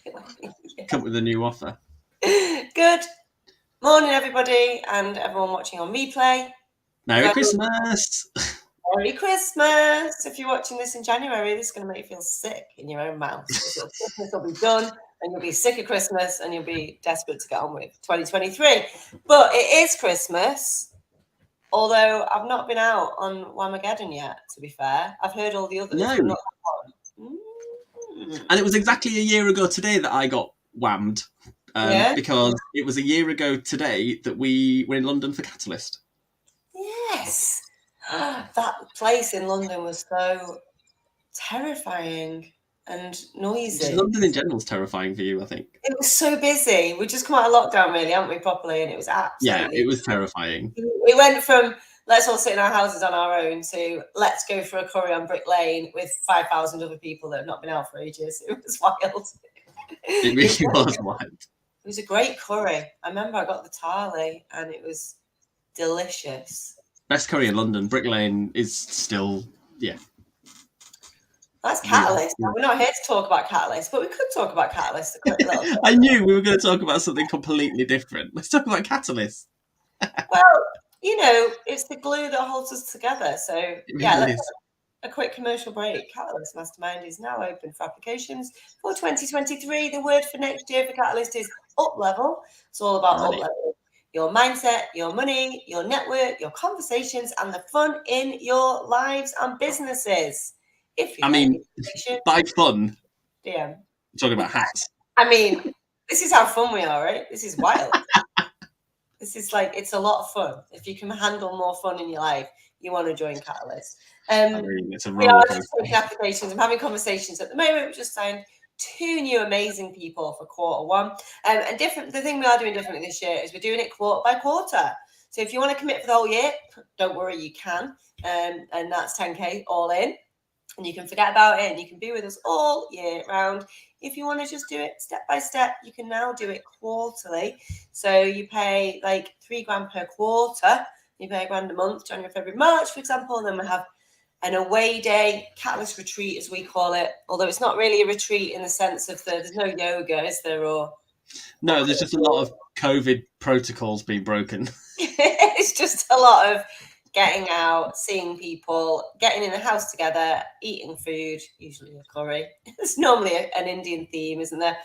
Come up with a new offer. Good morning, everybody, and everyone watching on replay. Merry Christmas! Merry Christmas! If you're watching this in January, this is going to make you feel sick in your own mouth. Christmas will be done, and you'll be sick of Christmas, and you'll be desperate to get on with 2023. But it is Christmas, although I've not been out on Whamageddon yet, to be fair. I've heard all the others, but not that one. And it was exactly a year ago today that I got whammed. Because it was a year ago today that we were in London for Catalyst. Yes. That place in London was so terrifying and noisy. London in general is terrifying for you, I think. It was so busy. We just come out of lockdown, really, haven't we, properly? And it was absolutely... Yeah, it was terrifying. It went from let's all sit in our houses on our own to let's go for a curry on Brick Lane with 5,000 other people that have not been out for ages. It was wild. It really was wild. It was a great curry. I remember I got the Tarly and it was delicious. Best curry in London. Brick Lane is still, That's Catalyst. Yeah. We're not here to talk about Catalyst, but we could talk about Catalyst a quick little bit. I knew we were going to talk about something completely different. Let's talk about Catalyst. Well, it's the glue that holds us together. So, let's have a quick commercial break. Catalyst Mastermind is now open for applications for 2023. The word for next year for Catalyst is up level. It's all about up level. Your mindset, your money, your network, your conversations, and the fun in your lives and businesses. By fun, DM. I'm talking about hats. This is how fun we are, right? This is wild. This is it's a lot of fun. If you can handle more fun in your life, you want to join Catalyst. It's a we are just taking applications. I'm having conversations at the moment. We've just signed 2 new amazing people for Q1. And the thing we are doing differently this year is we're doing it quarter by quarter. So if you want to commit for the whole year, don't worry, you can. And that's 10K all in. And you can forget about it and you can be with us all year round. If you want to just do it step by step, you can now do it quarterly. So you pay $3,000 per quarter. You pay $1,000 a month, January, February, March, for example. And then we have an away day, Catalyst retreat, as we call it. Although it's not really a retreat in the sense of there's no yoga, is there? No, there's just a lot of COVID protocols being broken. It's just a lot of getting out, seeing people, getting in the house together, eating food, usually a curry. It's normally an Indian theme, isn't there?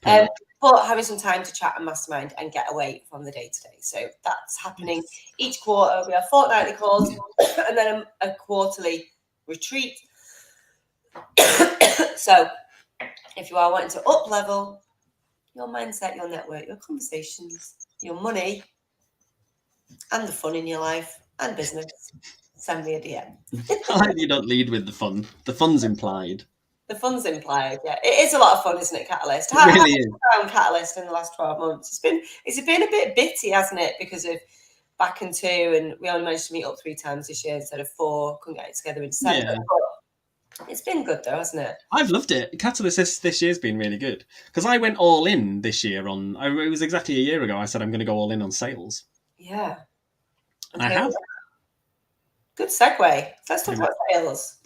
But having some time to chat and mastermind and get away from the day-to-day. So that's happening each quarter. We have fortnightly calls and then a quarterly retreat. So if you are wanting to up-level your mindset, your network, your conversations, your money, and the fun in your life and business, send me a DM. I like you don't lead with the fun. The fun's implied. The fun's implied, yeah. It is a lot of fun, isn't it, Catalyst? It really is. Around Catalyst in the last 12 months. It's been a bit bitty, hasn't it? Because of back in 2 and we only managed to meet up 3 times this year instead of 4. Couldn't get it together in December. Yeah. But it's been good though, hasn't it? I've loved it. Catalyst this year's been really good. Because I went all in this year on... It was exactly a year ago I said I'm going to go all in on sales. Yeah. And I have. Good segue. Let's talk about sales.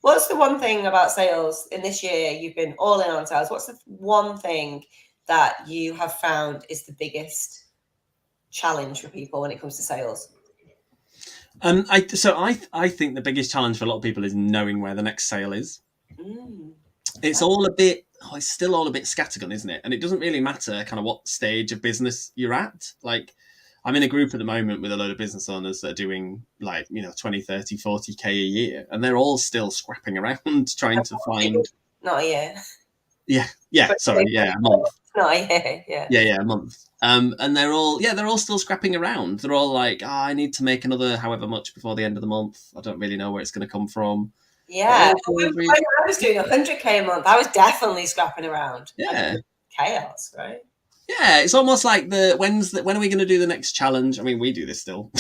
What's the one thing about sales in this year you've been all in on sales? What's the one thing that you have found is the biggest challenge for people when it comes to sales? I think the biggest challenge for a lot of people is knowing where the next sale is. It's still all a bit scattergun, isn't it? And it doesn't really matter kind of what stage of business you're at. I'm in a group at the moment with a load of business owners that are doing 20, 30, 40K a year. And they're all still scrapping around trying to find... Not a year. Yeah. Sorry. Yeah. A month. Not a year. Yeah. Yeah. A month. And they're all still scrapping around. They're all I need to make another however much before the end of the month. I don't really know where it's going to come from. Yeah. When I was doing 100K a month, I was definitely scrapping around. Yeah. Chaos, right? Yeah, it's almost like when are we going to do the next challenge? I mean, we do this still.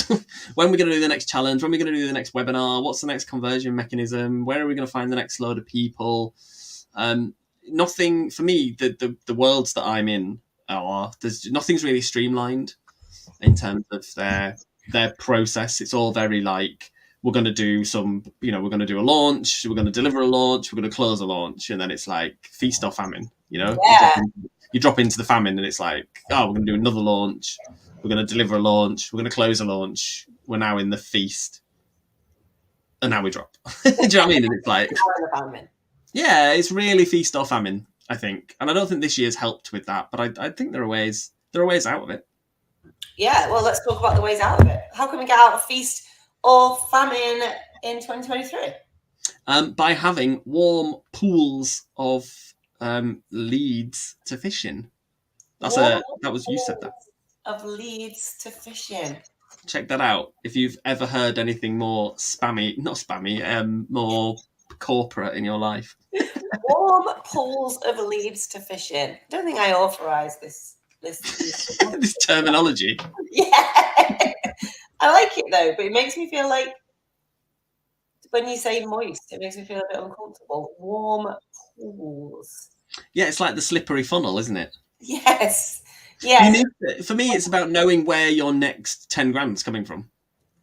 When are we going to do the next challenge? When are we going to do the next webinar? What's the next conversion mechanism? Where are we going to find the next load of people? Nothing for me. The worlds that I'm in nothing's really streamlined in terms of their process. It's all very we're going to do we're going to do a launch, we're going to deliver a launch, we're going to close a launch, and then it's feast or famine. You know, Yeah. you drop into the famine, and it's like, oh, we're going to do another launch. We're going to deliver a launch. We're going to close a launch. We're now in the feast, and now we drop. Do you know what I mean? And it's like, yeah, it's really feast or famine, I think, and I don't think this year's helped with that, but I think there are ways out of it. Yeah, well, let's talk about the ways out of it. How can we get out of feast or famine in 2023? By having warm pools of leads to fish in. That was you said that. Of leads to fish in. Check that out. If you've ever heard anything more more corporate in your life. Warm pools of leads to fish in. I don't think I authorise this this terminology. Yeah. I like it though, but it makes me feel like when you say moist, it makes me feel a bit uncomfortable. Warm pools. Yeah, it's like the slippery funnel, isn't it? Yes. Yes. For me, it's about knowing where your next 10 grand's coming from.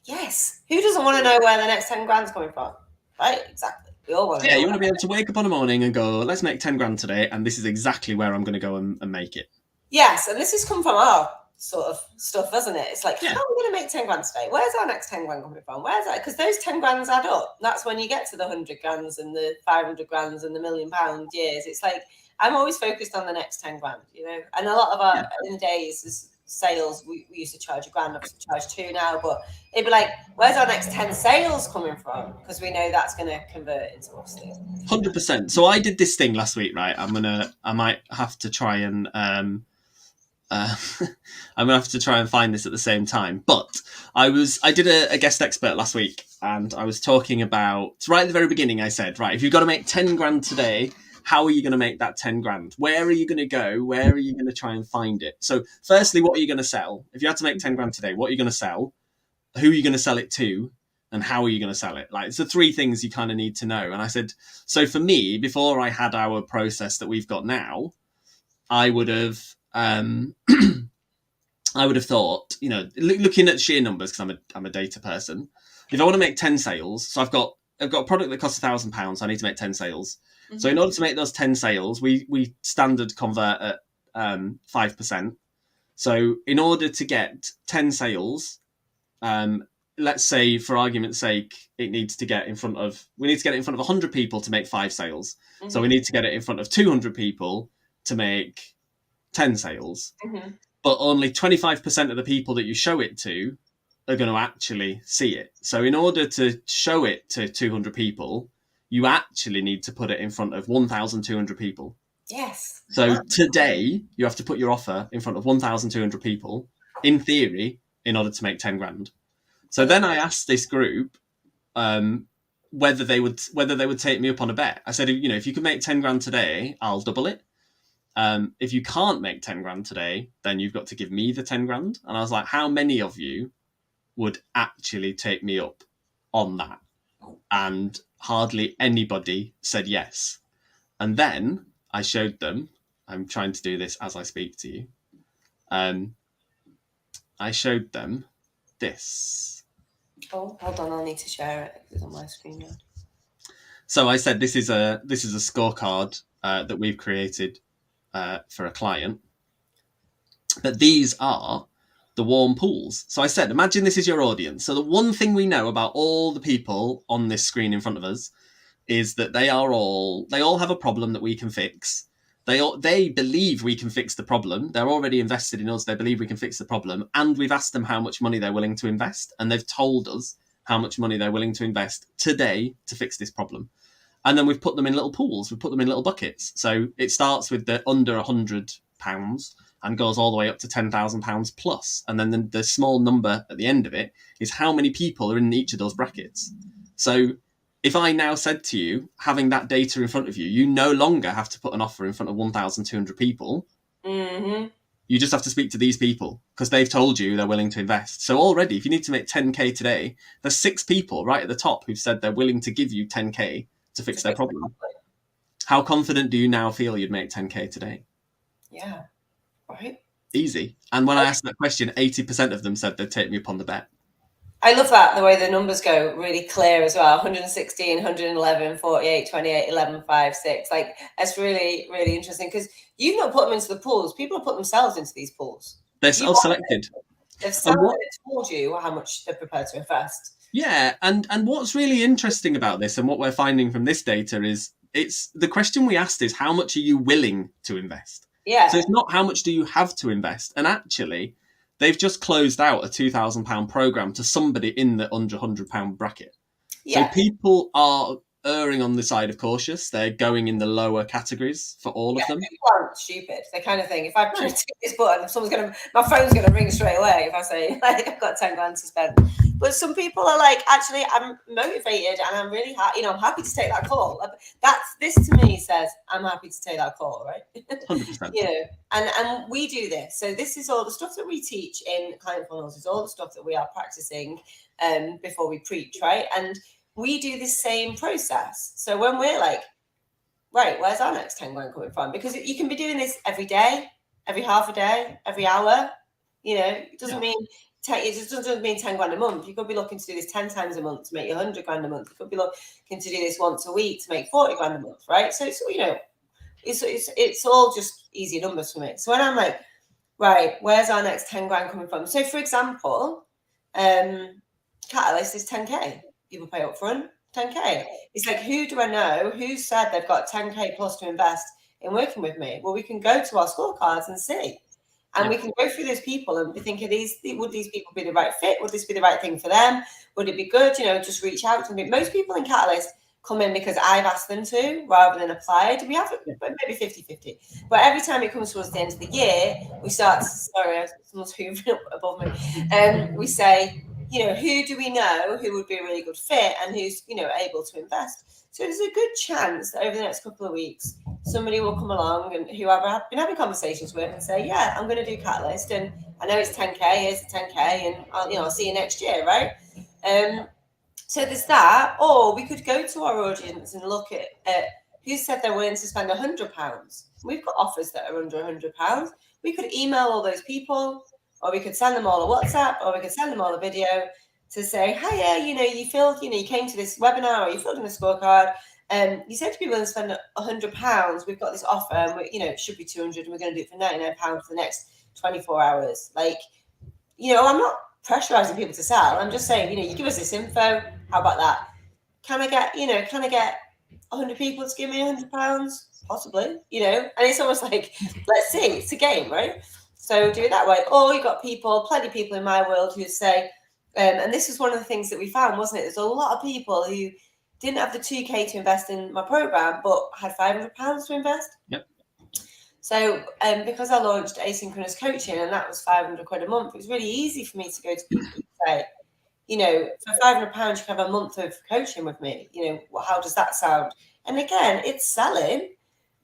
Yes. Who doesn't want to know where the next 10 grand's coming from? Right? Exactly. We all want to know. Yeah, you want to be able to wake up on a morning and go, let's make 10 grand today, and this is exactly where I'm going to go and make it. Yes, and this has come from our sort of stuff, hasn't it? It's like, how are we going to make 10 grand today? Where's our next 10 grand coming from? Where's that? Because those 10 grands add up. That's when you get to the 100 grands and the 500 grands and the £1 million years. It's like, I'm always focused on the next 10 grand, you know? And a lot of our, in the days, sales, we used to charge £1, obviously charge 2 now, but it'd be like, where's our next 10 sales coming from? Because we know that's going to convert into obviously 100%. So I did this thing last week, right? I might have to try and I'm gonna have to try and find this at the same time. But I did a guest expert last week, and I was talking about, right at the very beginning, I said, right, if you've got to make 10 grand today, how are you going to make that 10 grand? Where are you going to go? Where are you going to try and find it? So firstly, what are you going to sell? If you had to make 10 grand today, what are you going to sell? Who are you going to sell it to? And how are you going to sell it? Like, it's the 3 things you kind of need to know. And I said, so for me, before I had our process that we've got now, I would have thought, you know, looking at sheer numbers, because I'm a data person. If I want to make 10 sales, so I've got a product that costs £1,000, I need to make 10 sales. Mm-hmm. So in order to make those 10 sales, we standard convert at 5%. So in order to get 10 sales, let's say for argument's sake, we need to get it in front of 100 people to make 5 sales. Mm-hmm. So we need to get it in front of 200 people to make 10 sales. Mm-hmm. But only 25% of the people that you show it to are going to actually see it. So in order to show it to 200 people, you actually need to put it in front of 1,200 people. Yes. So today you have to put your offer in front of 1,200 people, in theory, in order to make 10 grand. So then I asked this group whether they would take me up on a bet. I said, you know, if you could make 10 grand today, I'll double it. If you can't make 10 grand today, then you've got to give me the 10 grand. And I was like, how many of you would actually take me up on that? And hardly anybody said yes. And then I showed them, I'm trying to do this as I speak to you. I showed them this. Oh, hold on, I'll need to share it. It's on my screen now. So I said, this is a scorecard that we've created for a client. But these are the warm pools. So I said, imagine this is your audience. So the one thing we know about all the people on this screen in front of us is that they all have a problem that we can fix. They believe we can fix the problem. They're already invested in us. They believe we can fix the problem. And we've asked them how much money they're willing to invest. And they've told us how much money they're willing to invest today to fix this problem. And then we've put them in little pools. We've put them in little buckets. So it starts with the under £100 and goes all the way up to £10,000 plus. And then the small number at the end of it is how many people are in each of those brackets. So if I now said to you, having that data in front of you, you no longer have to put an offer in front of 1,200 people. Mm-hmm. You just have to speak to these people because they've told you they're willing to invest. So already, if you need to make 10K today, there's 6 people right at the top who've said they're willing to give you 10K to fix their problem. How confident do you now feel you'd make 10K today? Yeah, right. Easy. And when I asked that question, 80% of them said they'd take me up on the bet. I love that, the way the numbers go really clear as well. 116, 111, 48, 28, 11, 5, 6. Like, that's really, really interesting, because you've not put them into the pools. People have put themselves into these pools. They're You self-selected. They've told you how much they're prepared to invest. Yeah, and what's really interesting about this, and what we're finding from this data, is it's the question we asked is, how much are you willing to invest? Yeah. So it's not how much do you have to invest. And actually, they've just closed out a £2,000 program to somebody in the under £100 bracket. Yeah. So people are erring on the side of cautious. They're going in the lower categories for all of them. People aren't stupid. They kind of think, if I click this button, my phone's gonna ring straight away if I say, like, I've got 10 grand to spend. But some people are like, actually, I'm motivated and I'm really happy. I'm happy to take that call. This to me says I'm happy to take that call, right? 100%. And we do this. So this is all the stuff that we teach in Client Funnels. Is all the stuff that we are practicing before we preach, right? And we do the same process. So when we're like, right, where's our next 10 grand coming from? Because you can be doing this every day, every half a day, every hour. It doesn't mean it just doesn't mean 10 grand a month. You could be looking to do this 10 times a month to make you 100 grand a month. You could be looking to do this once a week to make 40 grand a month, right? So it's all just easy numbers for me. So when I'm like, right, where's our next 10 grand coming from? So for example, Catalyst is 10k. People pay up front, 10k. It's like, who do I know who said they've got 10k plus to invest in working with me? Well, we can go to our scorecards and see. And we can go through those people and be thinking, would these people be the right fit? Would this be the right thing for them? Would it be good? Just reach out to them. Most people in Catalyst come in because I've asked them to, rather than applied. We have maybe 50-50. But every time it comes towards the end of the year, we start, sorry, someone's hoovering up above me. We say, who do we know who would be a really good fit and who's, able to invest? So there's a good chance that over the next couple of weeks, somebody will come along and whoever I've been having conversations with and say, yeah, I'm going to do Catalyst, and I know it's 10k, here's the 10k, and I'll see you next year, right? So there's that. Or we could go to our audience and look at who said they're willing to spend £100. We've got offers that are under £100. We could email all those people, or we could send them all a WhatsApp, or we could send them all a video to say, hiya, you came to this webinar, or you filled in a scorecard, and you said to people to spend £100. We've got this offer, and it should be 200, and we're going to do it for £99 for the next 24 hours. Like, I'm not pressurizing people to sell. I'm just saying, you give us this info. How about that? Can I get 100 people to give me £100? Possibly, and it's almost like, let's see, it's a game, right? So do it that way. Or you've got plenty of people in my world who say, and this is one of the things that we found, wasn't it? There's a lot of people who didn't have the 2k to invest in my program, but had £500 to invest. Yep. So because I launched asynchronous coaching, and that was £500 a month, it was really easy for me to go to people and say, for £500 you can have a month of coaching with me. How does that sound? And again, it's selling,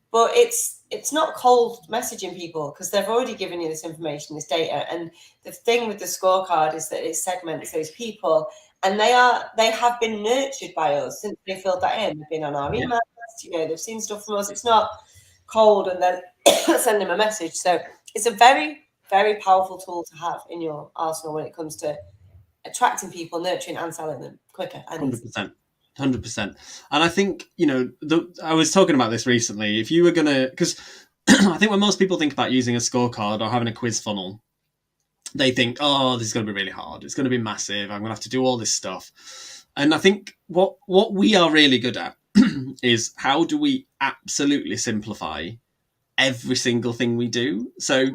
but it's not cold messaging people, because they've already given you this information, this data. And the thing with the scorecard is that it segments those people, and they have been nurtured by us since they filled that in. They've been on our email list, they've seen stuff from us. It's not cold and then send them a message. So it's a very, very powerful tool to have in your arsenal when it comes to attracting people, nurturing and selling them quicker. 100%. 100%. And I think, I was talking about this recently. If you were going to, because I think when most people think about using a scorecard or having a quiz funnel, they think, oh, this is going to be really hard. It's going to be massive. I'm going to have to do all this stuff. And I think what we are really good at is, how do we absolutely simplify every single thing we do? So,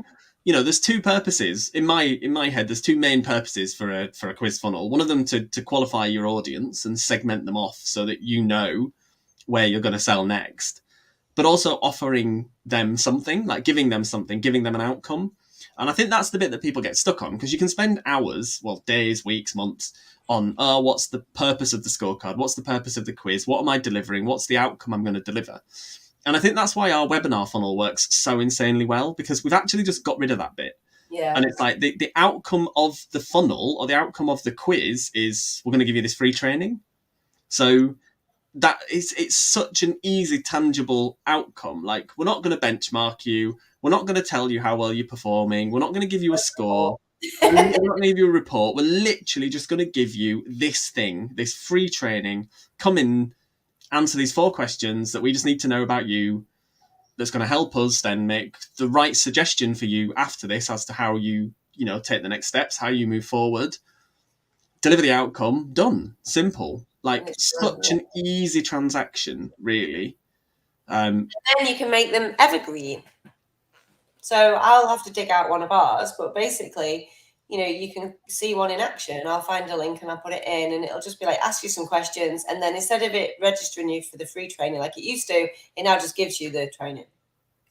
there's two purposes in my head. There's two main purposes for a quiz funnel. One of them to qualify your audience and segment them off so that you know where you're going to sell next, but also offering them something, like giving them something, giving them an outcome. And I think that's the bit that people get stuck on, because you can spend hours, days, weeks, months on, what's the purpose of the scorecard? What's the purpose of the quiz? What am I delivering? What's the outcome I'm going to deliver? And I think that's why our webinar funnel works so insanely well, because we've actually just got rid of that bit. Yeah. And it's like the outcome of the funnel, or the outcome of the quiz, is we're going to give you this free training. So that it's such an easy, tangible outcome. Like, we're not going to benchmark you. We're not going to tell you how well you're performing. We're not going to give you a score. We don't need your report. We're literally just going to give you this thing, this free training. Come in, answer these 4 questions that we just need to know about you. That's going to help us then make the right suggestion for you after this as to how you take the next steps, how you move forward, deliver the outcome. Done. Simple. Like such an easy transaction, really. Then you can make them evergreen. So I'll have to dig out one of ours, but basically, you can see one in action. I'll find a link and I'll put it in, and it'll just be like, ask you some questions. And then instead of it registering you for the free training like it used to, it now just gives you the training.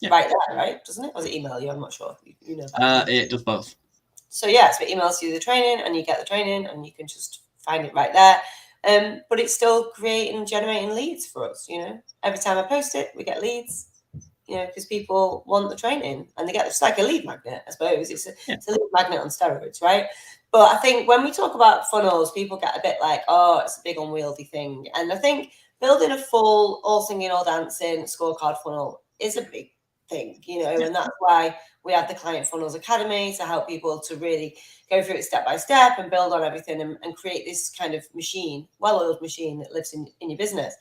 Yeah. Right there, right? Doesn't it? Or does it email you? I'm not sure. You know that. It does both. So yeah, so it emails you the training and you get the training and you can just find it right there. But it's still creating and generating leads for us, Every time I post it, we get leads. Because people want the training and they get it's like a lead magnet, I suppose. It's a lead magnet on steroids, right? But I think when we talk about funnels, people get a bit like, oh, it's a big unwieldy thing. And I think building a full all singing, all dancing scorecard funnel is a big thing, and that's why we have the Client Funnels Academy to help people to really go through it step by step and build on everything and create this kind of machine, well-oiled machine that lives in your business.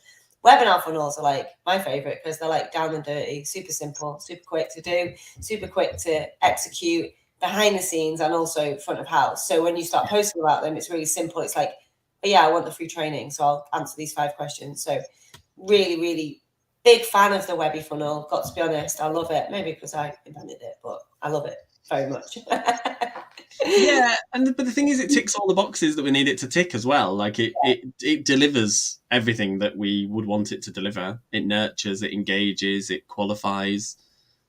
Webinar funnels are like my favorite because they're like down and dirty, super simple, super quick to do, super quick to execute behind the scenes and also front of house. So when you start posting about them, it's really simple. It's like, oh yeah, I want the free training, so I'll answer these 5 questions. So really, really big fan of the Webby funnel. Got to be honest, I love it. Maybe because I invented it, but I love it very much. Yeah, but the thing is, it ticks all the boxes that we need it to tick as well. Like it delivers everything that we would want it to deliver. It nurtures, it engages, it qualifies.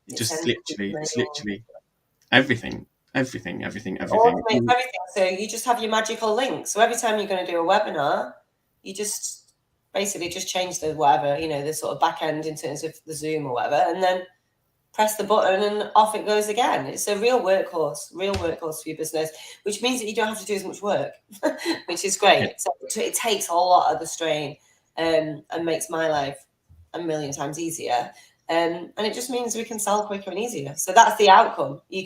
It's literally everything. Everything. Everything. So you just have your magical link. So every time you're going to do a webinar, you just basically just change the whatever, the sort of back end in terms of the Zoom or whatever, and then press the button and off it goes again. It's a real workhorse for your business, which means that you don't have to do as much work, which is great. Yeah. So it takes a lot of the strain and makes my life a million times easier. And it just means we can sell quicker and easier. So that's the outcome. You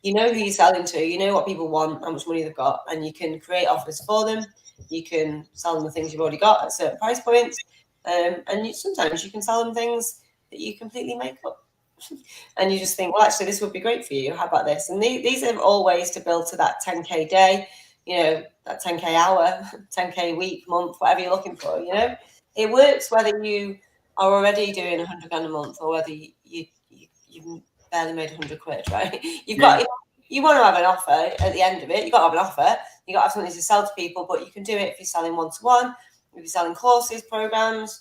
know who you're selling to, you know what people want, how much money they've got, and you can create offers for them. You can sell them the things you've already got at certain price points. Sometimes you can sell them things that you completely make up. And you just think, well, actually, this would be great for you. How about this? And these are all ways to build to that 10K day, that 10K hour, 10K week, month, whatever you're looking for. It works whether you are already doing 100 grand a month or whether you've barely made 100 quid, right? You want to have an offer at the end of it. You've got to have an offer. You've got to have something to sell to people, but you can do it if you're selling one-to-one, if you're selling courses, programs,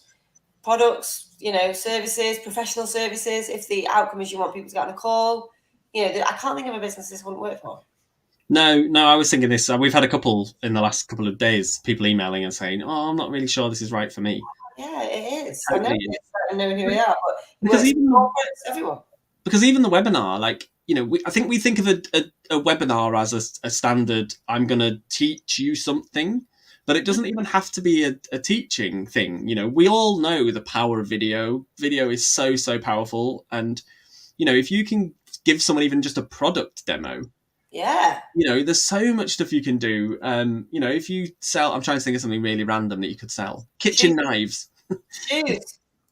products, services, professional services. If the outcome is you want people to get on a call, I can't think of a business this wouldn't work for. No, I was thinking this. We've had a couple in the last couple of days, people emailing and saying, "Oh, I'm not really sure this is right for me." Yeah, it is. Totally. I know who we are, but because everyone. Because even the webinar, like I think we think of a webinar as a standard. I'm going to teach you something. But it doesn't even have to be a teaching thing. We all know the power of video. Video is so, so powerful. And, if you can give someone even just a product demo, yeah, there's so much stuff you can do. If you sell, I'm trying to think of something really random that you could sell. Kitchen knives.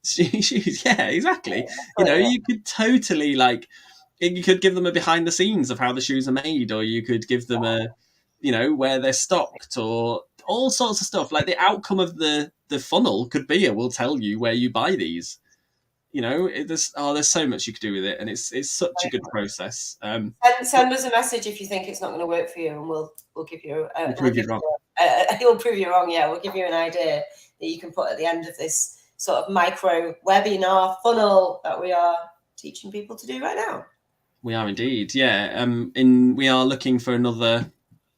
Shoes. Yeah, exactly. You could totally you could give them a behind the scenes of how the shoes are made, or you could give them where they're stocked, or all sorts of stuff. Like the outcome of the funnel could be, we'll tell you where you buy these. There's so much you could do with it, and it's such a good process. And send us a message if you think it's not going to work for you, and we'll give you we'll prove you wrong. We'll prove you wrong. Yeah, we'll give you an idea that you can put at the end of this sort of micro webinar funnel that we are teaching people to do right now. We are indeed, yeah. We are looking for another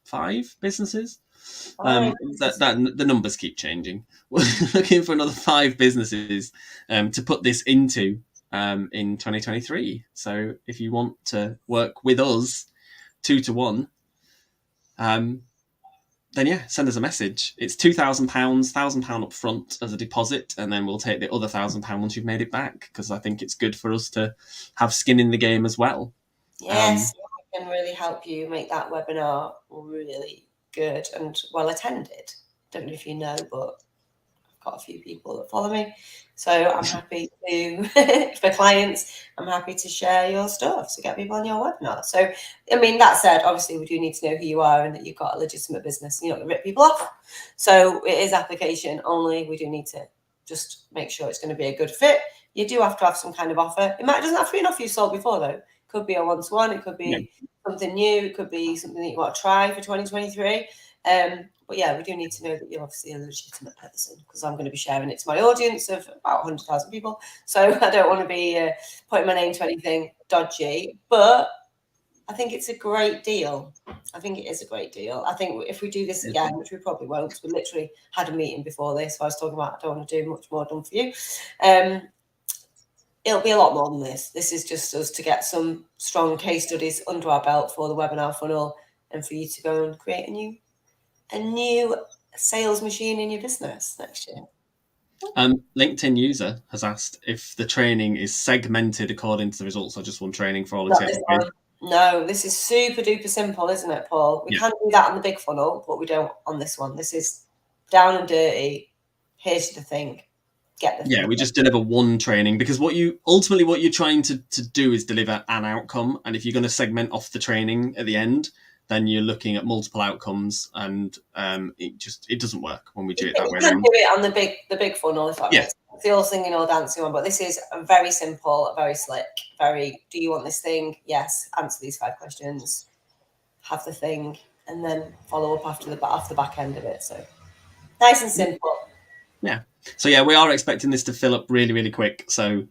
5 businesses. The numbers keep changing. We're looking for another 5 businesses to put this into in 2023. So if you want to work with us 2-to-1, then yeah, send us a message. It's £2,000, £1,000 up front as a deposit, and then we'll take the other £1,000 once you've made it back, because I think it's good for us to have skin in the game as well. Yes, can really help you make that webinar really good and well attended. Don't know if you know, but I've got a few people that follow me. So I'm happy to, for clients, I'm happy to share your stuff to get people on your webinar. So, I mean, that said, obviously we do need to know who you are and that you've got a legitimate business. You're not going to rip people off. So it is application only. We do need to just make sure it's going to be a good fit. You do have to have some kind of offer. It doesn't have to be an offer you've sold before, though. It could be a one-to-one. It could be something new. It could be something that you want to try for 2023. But yeah, we do need to know that you're obviously a legitimate person, because I'm going to be sharing it to my audience of about 100,000 people. So I don't want to be putting my name to anything dodgy, but I think it's a great deal. I think it is a great deal. I think if we do this again, which we probably won't, because we literally had a meeting before this, so I was talking about I don't want to do much more done for you. It'll be a lot more than this. This is just us to get some strong case studies under our belt for the webinar funnel, and for you to go and create a new sales machine in your business next year. LinkedIn user has asked if the training is segmented according to the results or just one training for all intents and purposes. No, this is super duper simple, isn't it, Paul? We can do that on the big funnel, but we don't on this one. This is down and dirty. Here's the thing. Get the thing. We just deliver one training, because what you're trying to do is deliver an outcome, and if you're going to segment off the training at the end, then you're looking at multiple outcomes, and it doesn't work when we do it that way. You can do it on the big funnel, if that makes sense. The all singing, all dancing one, but this is very simple, very slick, do you want this thing? Yes. Answer these 5 questions. Have the thing, and then follow up off the back end of it. So nice and simple. Yeah. So we are expecting this to fill up really, really quick. So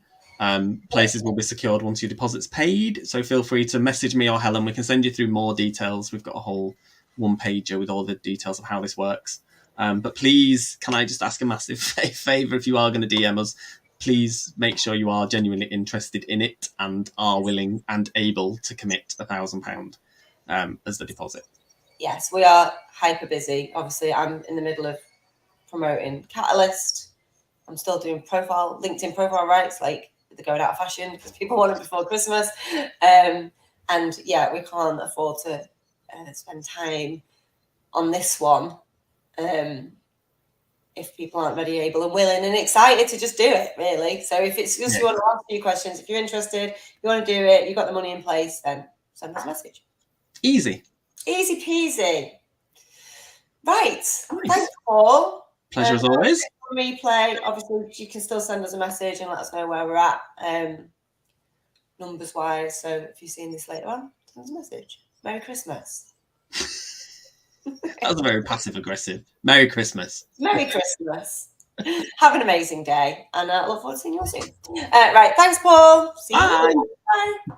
places will be secured once your deposit's paid. So feel free to message me or Helen. We can send you through more details. We've got a whole one-pager with all the details of how this works. But please, can I just ask a massive favour? If you are going to DM us, please make sure you are genuinely interested in it and are willing and able to commit £1,000 as the deposit. Yes, we are hyper busy. Obviously, I'm in the middle of promoting Catalyst. I'm still doing LinkedIn profile rights, like they're going out of fashion because people want it before Christmas. And we can't afford to spend time on this one if people aren't ready, able and willing and excited to just do it, really. So if it's just you want to ask a few questions, if you're interested, you want to do it, you've got the money in place, then send us a message. Easy peasy. Right. Nice. Thanks, Paul. Pleasure as always. Replay. Obviously, you can still send us a message and let us know where we're at, numbers wise. So if you're seeing this later on, send us a message. Merry Christmas. That was a very passive aggressive. Merry Christmas. Merry Christmas. Have an amazing day, and I look forward to seeing you all soon. Right. Thanks, Paul. See you. Bye. Bye.